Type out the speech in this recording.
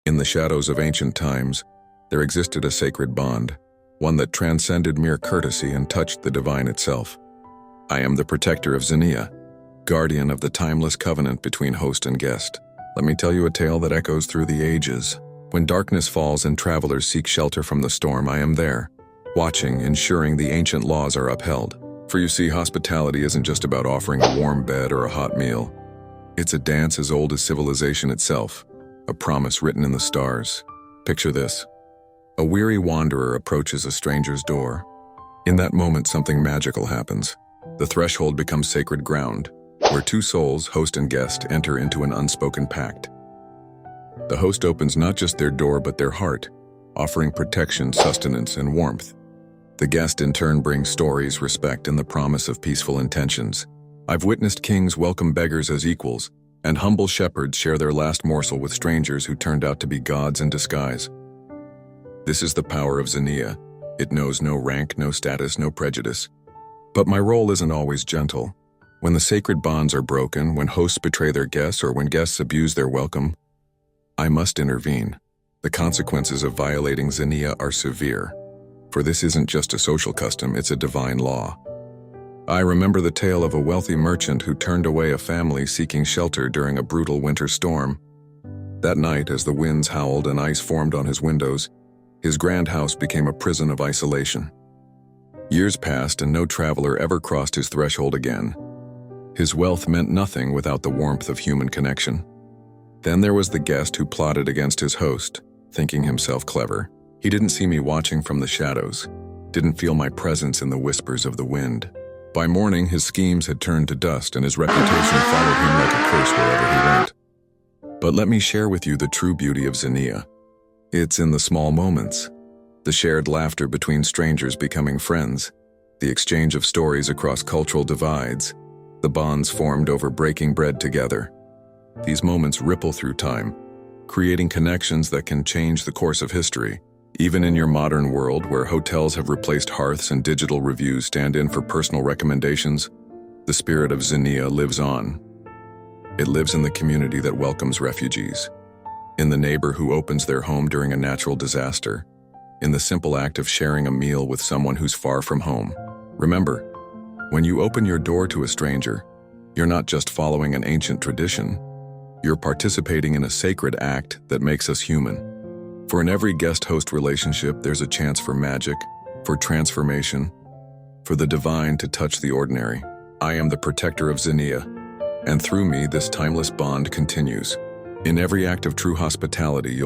In the shadows of ancient times, there existed a sacred bond, one that transcended mere courtesy and touched the divine itself. I am the Protector of Xenia, guardian of the timeless covenant between host and guest. Let me tell you a tale that echoes through the ages. When darkness falls and travelers seek shelter from the storm, I am there, watching, ensuring the ancient laws are upheld. For you see, hospitality isn't just about offering a warm bed or a hot meal. It's a dance as old as civilization itself, a promise written in the stars. Picture this. A weary wanderer approaches a stranger's door. In that moment, something magical happens. The threshold becomes sacred ground, where two souls, host and guest, enter into an unspoken pact. The host opens not just their door but their heart, offering protection, sustenance, and warmth. The guest in turn brings stories, respect, and the promise of peaceful intentions. I've witnessed kings welcome beggars as equals, and humble shepherds share their last morsel with strangers who turned out to be gods in disguise. This is the power of Xenia. It knows no rank, no status, no prejudice. But my role isn't always gentle. When the sacred bonds are broken, when hosts betray their guests, or when guests abuse their welcome, I must intervene. The consequences of violating Xenia are severe. For this isn't just a social custom, it's a divine law. I remember the tale of a wealthy merchant who turned away a family seeking shelter during a brutal winter storm. That night, as the winds howled and ice formed on his windows, his grand house became a prison of isolation. Years passed and no traveler ever crossed his threshold again. His wealth meant nothing without the warmth of human connection. Then there was the guest who plotted against his host, thinking himself clever. He didn't see me watching from the shadows, didn't feel my presence in the whispers of the wind. By morning, his schemes had turned to dust and his reputation followed him like a curse wherever he went. But let me share with you the true beauty of Xenia. It's in the small moments. The shared laughter between strangers becoming friends, the exchange of stories across cultural divides, the bonds formed over breaking bread together. These moments ripple through time, creating connections that can change the course of history. Even in your modern world, where hotels have replaced hearths and digital reviews stand in for personal recommendations, the spirit of Xenia lives on. It lives in the community that welcomes refugees, in the neighbor who opens their home during a natural disaster, in the simple act of sharing a meal with someone who's far from home. Remember, when you open your door to a stranger, you're not just following an ancient tradition, you're participating in a sacred act that makes us human. For in every guest-host relationship, there's a chance for magic, for transformation, for the divine to touch the ordinary. I am the Protector of Xenia, and through me, this timeless bond continues. In every act of true hospitality, you'll